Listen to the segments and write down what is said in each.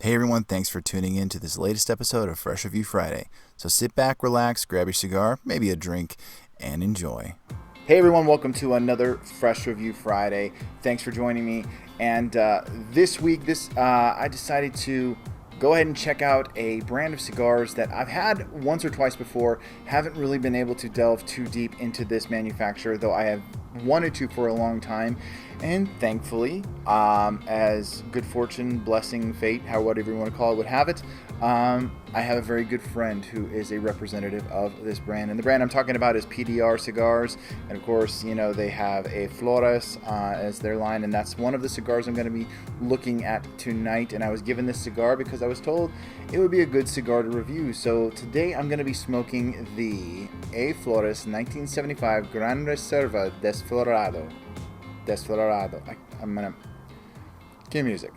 Hey everyone, thanks for tuning in to this latest episode of Fresh Review Friday. So sit back, relax, grab your cigar, maybe a drink, and enjoy. Hey everyone, welcome to another Fresh Review Friday. Thanks for joining me. And this week, I decided to go ahead and check out a brand of cigars that I've had once or twice before. Haven't really been able to delve too deep into this manufacturer, though I have wanted to for a long time. And thankfully, as good fortune, blessing, fate, whatever you want to call it, would have it, I have a very good friend who is a representative of this brand. And the brand I'm talking about is PDR Cigars. And of course, you know, they have a Flores as their line. And that's one of the cigars I'm going to be looking at tonight. And I was given this cigar because I was told it would be a good cigar to review. So today I'm going to be smoking the A. Flores 1975 Gran Reserva Desflorado. Desflorado. I'm gonna cue music.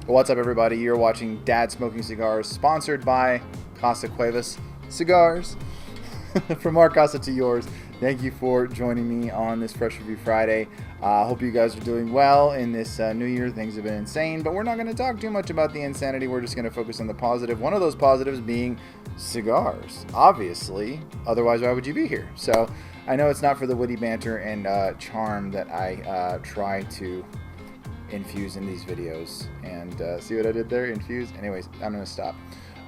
What's up, everybody? You're watching Dad Smoking Cigars, sponsored by Casa Cuevas Cigars. From our casa to yours, thank you for joining me on this Fresh Review Friday. Hope you guys are doing well in this new year. Things have been insane, but we're not going to talk too much about the insanity. We're just going to focus on the positive. One of those positives being cigars, obviously. Otherwise, why would you be here? So I know it's not for the witty banter and charm that I try to infuse in these videos. And see what I did there? Infuse? Anyways, I'm going to stop.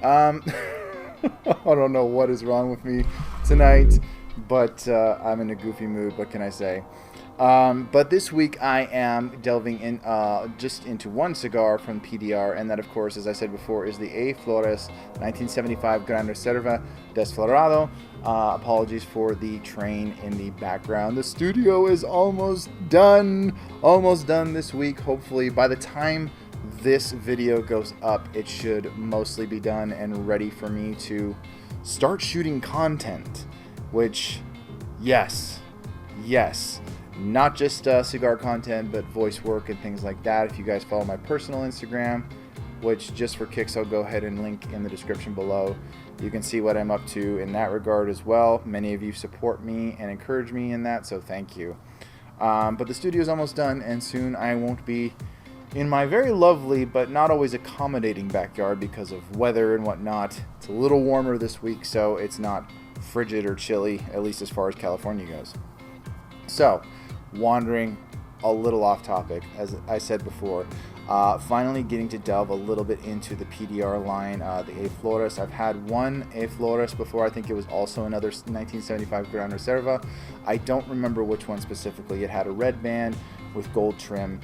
I don't know what is wrong with me tonight, but I'm in a goofy mood. What can I say? But this week I am delving in just into one cigar from PDR, and that, of course, as I said before, is the A. Flores 1975 Gran Reserva Desflorado. Apologies for the train in the background. The studio is almost done this week. Hopefully, by the time this video goes up, it should mostly be done and ready for me to start shooting content, which, yes, not just cigar content, but voice work and things like that. If you guys follow my personal Instagram, which just for kicks I'll go ahead and link in the description below, you can see what I'm up to in that regard as well. Many of you support me and encourage me in that, so thank you. But the studio is almost done, and soon I won't be in my very lovely but not always accommodating backyard because of weather and whatnot. It's a little warmer this week, so it's not frigid or chilly, at least as far as California goes. So, wandering a little off topic, as I said before, finally getting to delve a little bit into the PDR line, the A. Flores. I've had one A. Flores before. I think it was also another 1975 Gran Reserva. I don't remember which one specifically. It had a red band with gold trim,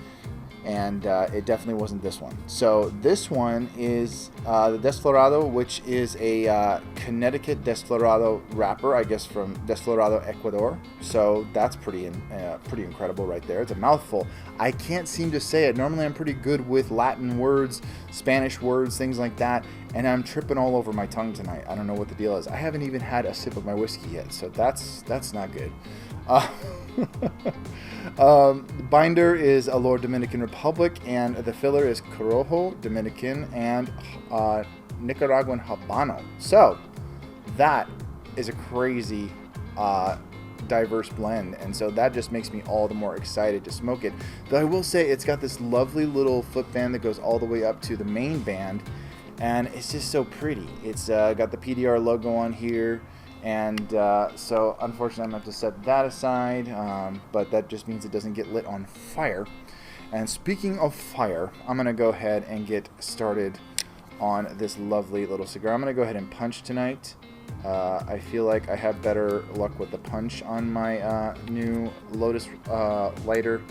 and it definitely wasn't this one. So this one is the Desflorado, which is a Connecticut Desflorado wrapper, I guess from Desflorado, Ecuador. So that's pretty incredible right there. It's a mouthful. I can't seem to say it. Normally I'm pretty good with Latin words, Spanish words, things like that, and I'm tripping all over my tongue tonight. I don't know what the deal is. I haven't even had a sip of my whiskey yet, so that's not good. The binder is Alor, Dominican Republic, and the filler is Corojo, Dominican, and Nicaraguan Habano. So that is a crazy diverse blend, and so that just makes me all the more excited to smoke it. Though I will say it's got this lovely little foot band that goes all the way up to the main band, and it's just so pretty. It's got the PDR logo on here. And so, unfortunately, I'm going to have to set that aside, but that just means it doesn't get lit on fire. And speaking of fire, I'm going to go ahead and get started on this lovely little cigar. I'm going to go ahead and punch tonight. I feel like I have better luck with the punch on my new Lotus lighter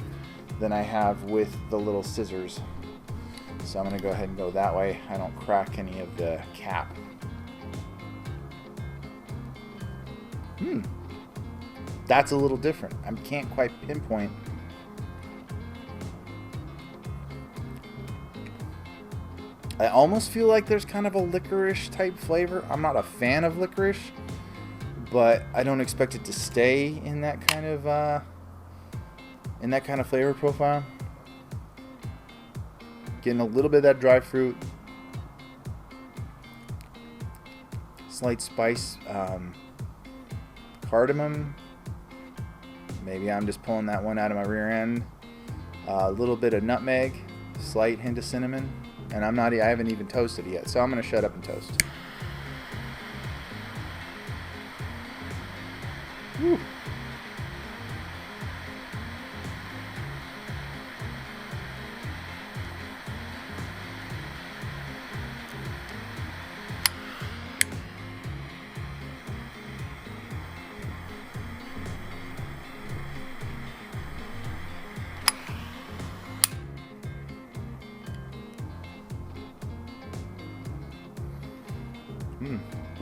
than I have with the little scissors. So I'm going to go ahead and go that way. I don't crack any of the cap. That's a little different. I can't quite pinpoint. I almost feel like there's kind of a licorice type flavor. I'm not a fan of licorice, but I don't expect it to stay in that kind of in that kind of flavor profile. Getting a little bit of that dry fruit, slight spice, cardamom. Maybe I'm just pulling that one out of my rear end. A little bit of nutmeg, slight hint of cinnamon, and I haven't even toasted it yet, so I'm gonna shut up and toast. Whew.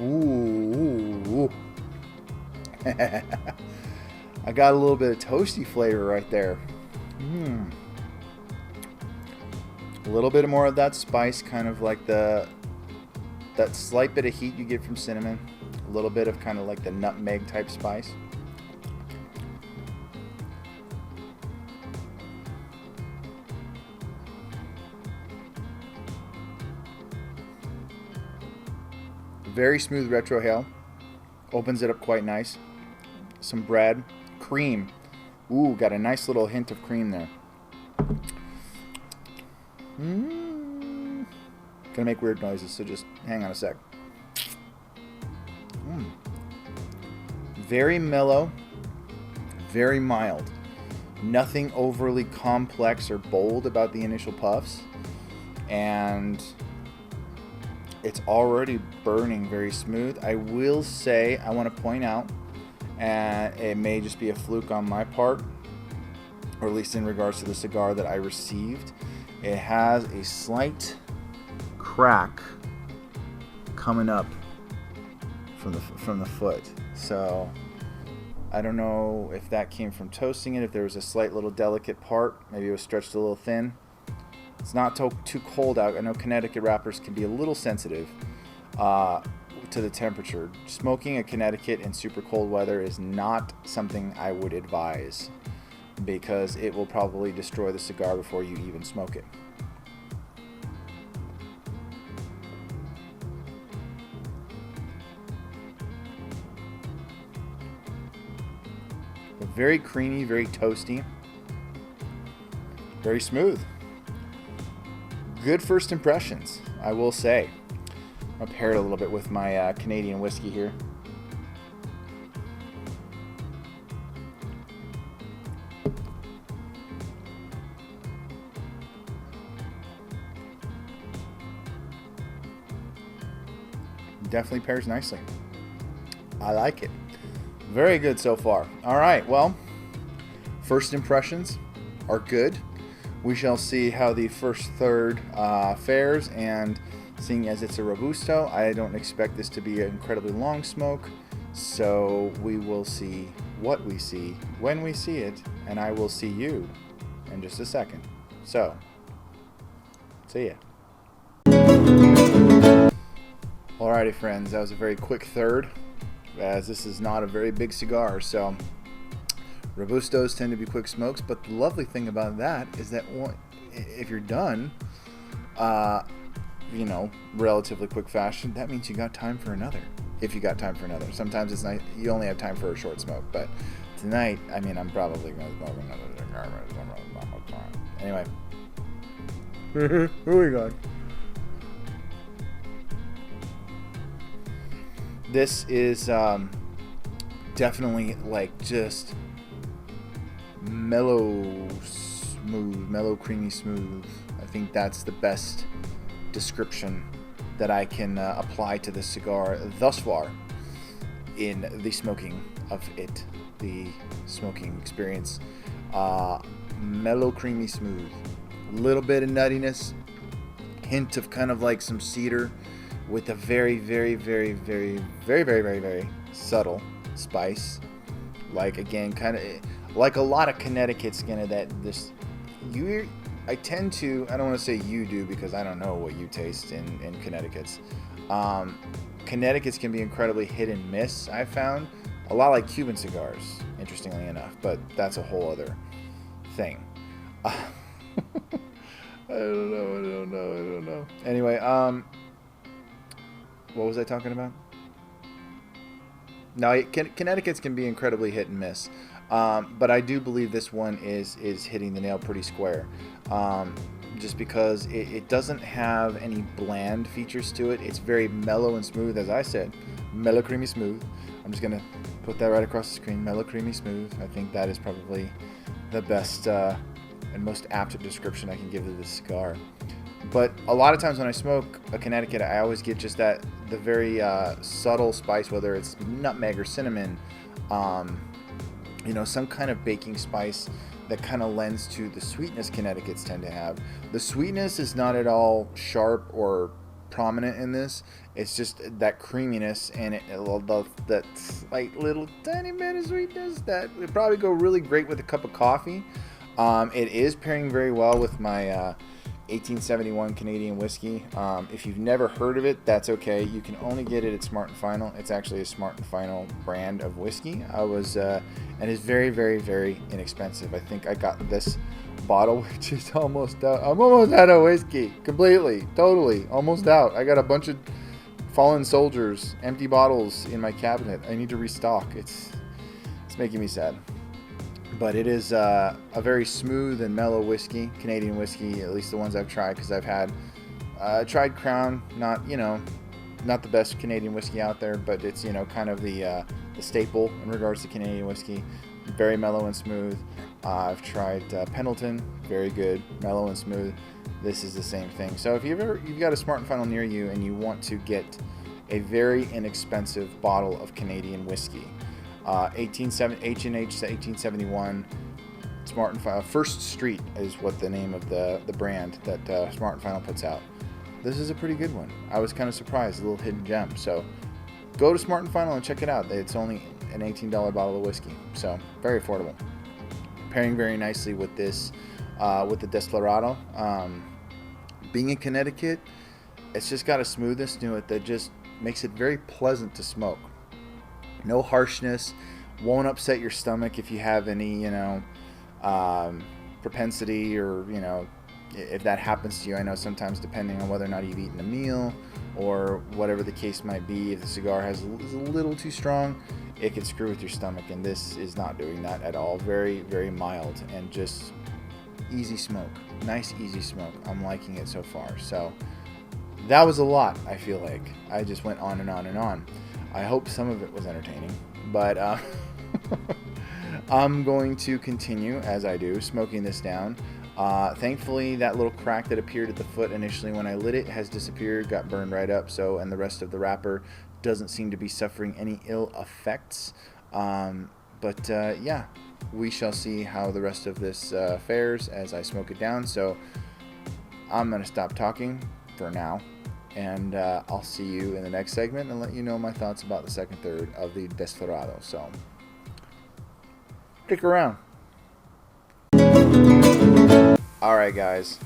Ooh. I got a little bit of toasty flavor right there. A little bit more of that spice, kind of like that slight bit of heat you get from cinnamon. A little bit of kind of like the nutmeg type spice. Very smooth retrohale. Opens it up quite nice. Some bread. Cream. Ooh, got a nice little hint of cream there. Gonna make weird noises, so just hang on a sec. Very mellow. Very mild. Nothing overly complex or bold about the initial puffs. And it's already burning very smooth. I will say, I want to point out, and it may just be a fluke on my part, or at least in regards to the cigar that I received, it has a slight crack coming up from the foot. So I don't know if that came from toasting it, if there was a slight little delicate part, maybe it was stretched a little thin. It's not too cold out. I know Connecticut wrappers can be a little sensitive to the temperature. Smoking a Connecticut in super cold weather is not something I would advise, because it will probably destroy the cigar before you even smoke it. But very creamy, very toasty, very smooth. Good first impressions, I will say. I'll pair it a little bit with my Canadian whiskey here. Definitely pairs nicely. I like it. Very good so far. All right, well, first impressions are good. We shall see how the first third fares, and seeing as it's a Robusto, I don't expect this to be an incredibly long smoke, so we will see what we see when we see it, and I will see you in just a second. So, see ya. Alrighty friends, that was a very quick third, as this is not a very big cigar, so Robustos tend to be quick smokes, but the lovely thing about that is that if you're done, relatively quick fashion, that means you got time for another. If you got time for another. Sometimes it's nice, you only have time for a short smoke, but tonight, I'm probably going to smoke another cigar. Anyway. Who we got? This is definitely like just mellow creamy smooth. I think that's the best description that I can apply to this cigar thus far in the smoking of it, the smoking experience. Mellow creamy smooth, a little bit of nuttiness, hint of kind of like some cedar, with a very, very, very, very, very, very, very, very subtle spice. Like, again, kind of like a lot of Connecticut's gonna I tend to, I don't want to say you do because I don't know what you taste in Connecticut's. Connecticut's can be incredibly hit and miss, I've found. A lot like Cuban cigars, interestingly enough, but that's a whole other thing. I don't know. Anyway, what was I talking about? No, Connecticut's can be incredibly hit and miss, but I do believe this one is hitting the nail pretty square, just because it doesn't have any bland features to it. It's very mellow and smooth, as I said, mellow, creamy, smooth. I'm just gonna put that right across the screen, mellow, creamy, smooth. I think that is probably the best and most apt description I can give to this cigar. But a lot of times when I smoke a Connecticut, I always get just the very subtle spice, whether it's nutmeg or cinnamon, some kind of baking spice that kind of lends to the sweetness Connecticut's tend to have. The sweetness is not at all sharp or prominent in this. It's just that creaminess and that slight little tiny bit of sweetness that would probably go really great with a cup of coffee. It is pairing very well with my 1871 Canadian whiskey. If you've never heard of it, that's okay. You can only get it at Smart & Final. It's actually a Smart & Final brand of whiskey. And it's very, very, very inexpensive. I think I got this bottle, which is almost out. I'm almost out of whiskey. Completely, totally, almost out. I got a bunch of fallen soldiers, empty bottles in my cabinet. I need to restock. It's making me sad. But it is a very smooth and mellow whiskey, Canadian whiskey, at least the ones I've tried, because I've tried Crown, not the best Canadian whiskey out there, but it's kind of the staple in regards to Canadian whiskey. Very mellow and smooth. I've tried Pendleton, very good, mellow and smooth. This is the same thing. So if you've got a Smart & Final near you and you want to get a very inexpensive bottle of Canadian whiskey, H&H 1871 Smart & Final First Street is what the name of the brand that Smart & Final puts out. This is a pretty good one. I was kind of surprised, a little hidden gem. So go to Smart & Final and check it out. It's only an $18 bottle of whiskey, so very affordable. Pairing very nicely with this, with the Desflorado. Being in Connecticut, it's just got a smoothness to it that just makes it very pleasant to smoke. No harshness, won't upset your stomach if you have any, propensity or, if that happens to you. I know sometimes depending on whether or not you've eaten a meal or whatever the case might be, if the cigar is a little too strong, it can screw with your stomach, and this is not doing that at all. Very, very mild and just easy smoke. Nice, easy smoke. I'm liking it so far. So that was a lot, I feel like. I just went on and on and on. I hope some of it was entertaining, but I'm going to continue, as I do, smoking this down. Thankfully, that little crack that appeared at the foot initially when I lit it has disappeared, got burned right up, and the rest of the wrapper doesn't seem to be suffering any ill effects. Yeah, we shall see how the rest of this fares as I smoke it down. So I'm going to stop talking for now. And I'll see you in the next segment and let you know my thoughts about the second third of the Desflorado. So, stick around. Alright guys,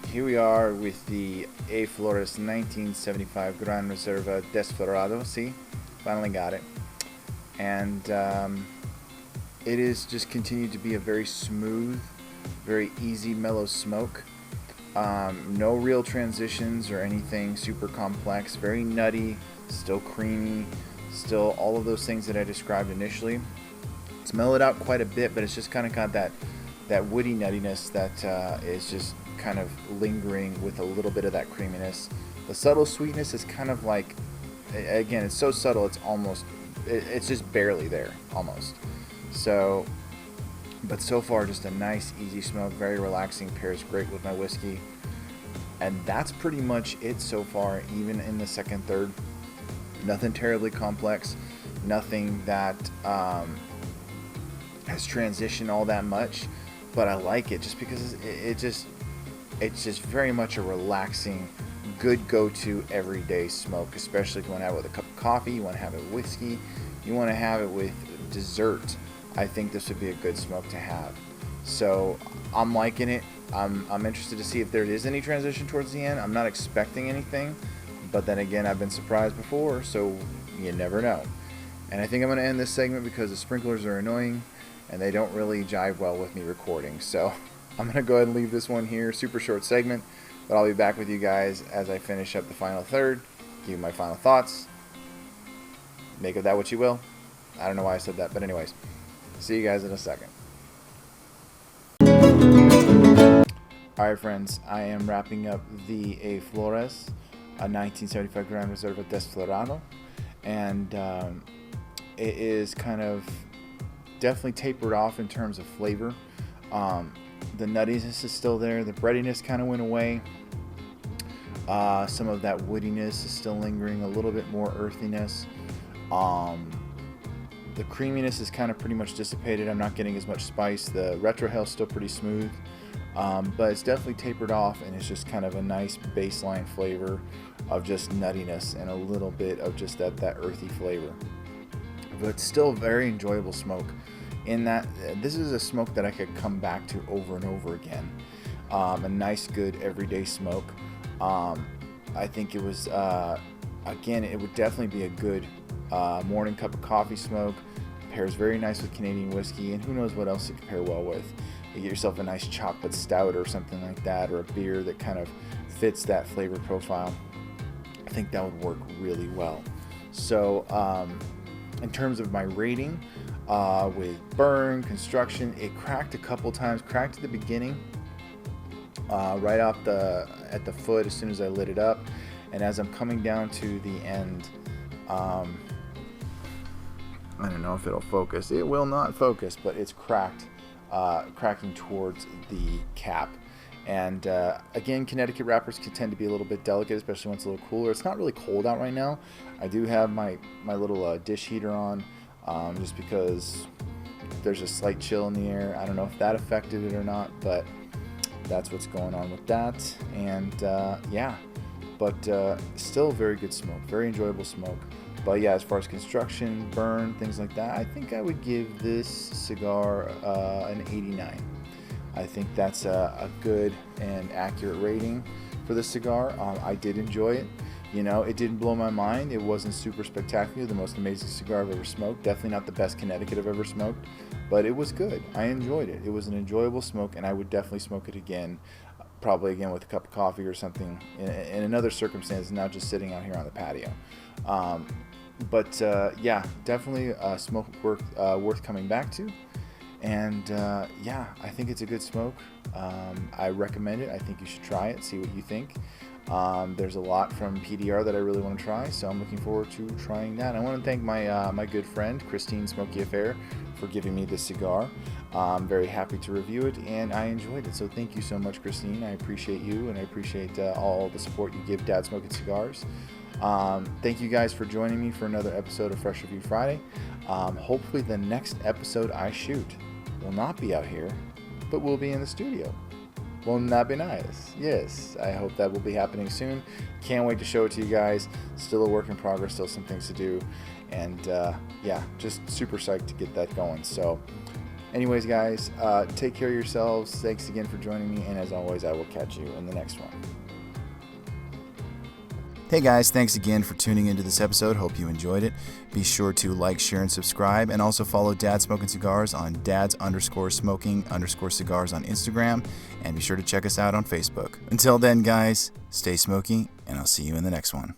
here we are with the A. Flores 1975 Gran Reserva Desflorado. See, finally got it. And it is just continued to be a very smooth, very easy, mellow smoke. No real transitions or anything super complex. Very nutty, still creamy, still all of those things that I described initially. It's mellowed out quite a bit, but it's just kind of got that woody nuttiness that is just kind of lingering with a little bit of that creaminess. The subtle sweetness is kind of like, again, it's so subtle, it's just barely there, almost. So, but so far, just a nice, easy smoke, very relaxing, pairs great with my whiskey. And that's pretty much it so far, even in the second third. Nothing terribly complex, nothing that has transitioned all that much, but I like it just because it's just very much a relaxing, good go-to everyday smoke, especially if you want to have it with a cup of coffee, you want to have it with whiskey, you want to have it with dessert. I think this would be a good smoke to have. So I'm liking it. I'm interested to see if there is any transition towards the end. I'm not expecting anything, but then again, I've been surprised before, so you never know. And I think I'm going to end this segment because the sprinklers are annoying and they don't really jive well with me recording. So I'm going to go ahead and leave this one here. Super short segment, but I'll be back with you guys as I finish up the final third, give you my final thoughts. Make of that what you will. I don't know why I said that, but anyways, see you guys in a second. Alright friends, I am wrapping up the Flores, a 1975 Gran Reserva Desflorado, and it is kind of definitely tapered off in terms of flavor. The nuttiness is still there, the breadiness kind of went away, some of that woodiness is still lingering, a little bit more earthiness. The creaminess is kind of pretty much dissipated. I'm not getting as much spice. The retrohale is still pretty smooth, but it's definitely tapered off, and it's just kind of a nice baseline flavor of just nuttiness and a little bit of just that earthy flavor. But still very enjoyable smoke. In that, this is a smoke that I could come back to over and over again. A nice, good everyday smoke. I think it was, again, it would definitely be a good morning cup of coffee smoke. Pairs very nice with Canadian whiskey, and who knows what else it could pair well with. You get yourself a nice chocolate stout or something like that, or a beer that kind of fits that flavor profile. I think that would work really well. So in terms of my rating, with burn, construction, it cracked a couple times. Cracked at the beginning, right off at the foot as soon as I lit it up, and as I'm coming down to the end, I don't know if it'll focus. It will not focus, but it's cracked, cracking towards the cap. And again, Connecticut wrappers can tend to be a little bit delicate, especially when it's a little cooler. It's not really cold out right now. I do have my little dish heater on, just because there's a slight chill in the air. I don't know if that affected it or not, but that's what's going on with that. And yeah, but still very good smoke, very enjoyable smoke. But yeah, as far as construction, burn, things like that, I think I would give this cigar an 89. I think that's a good and accurate rating for the cigar. I did enjoy it. You know, it didn't blow my mind. It wasn't super spectacular, the most amazing cigar I've ever smoked. Definitely not the best Connecticut I've ever smoked, but it was good. I enjoyed it. It was an enjoyable smoke, and I would definitely smoke it again, probably again with a cup of coffee or something in another circumstance, not just sitting out here on the patio. But yeah, definitely a smoke worth coming back to. And yeah, I think it's a good smoke. I recommend it. I think you should try it, see what you think. There's a lot from PDR that I really want to try, so I'm looking forward to trying that. I want to thank my good friend Christine Smoky Affair for giving me this cigar. I'm very happy to review it, and I enjoyed it. So thank you so much, Christine. I appreciate you, and I appreciate all the support you give Dad Smoking Cigars. Thank you guys for joining me for another episode of Fresh Review Friday. Hopefully the next episode I shoot will not be out here, but will be in the studio. Won't that be nice? Yes, I hope that will be happening soon. Can't wait to show it to you guys. Still a work in progress, still some things to do. And yeah, just super psyched to get that going. So anyways, guys, take care of yourselves. Thanks again for joining me. And as always, I will catch you in the next one. Hey guys, thanks again for tuning into this episode. Hope you enjoyed it. Be sure to like, share, and subscribe, and also follow Dad Smoking Cigars on dads_smoking_cigars on Instagram, and be sure to check us out on Facebook. Until then, guys, stay smoky, and I'll see you in the next one.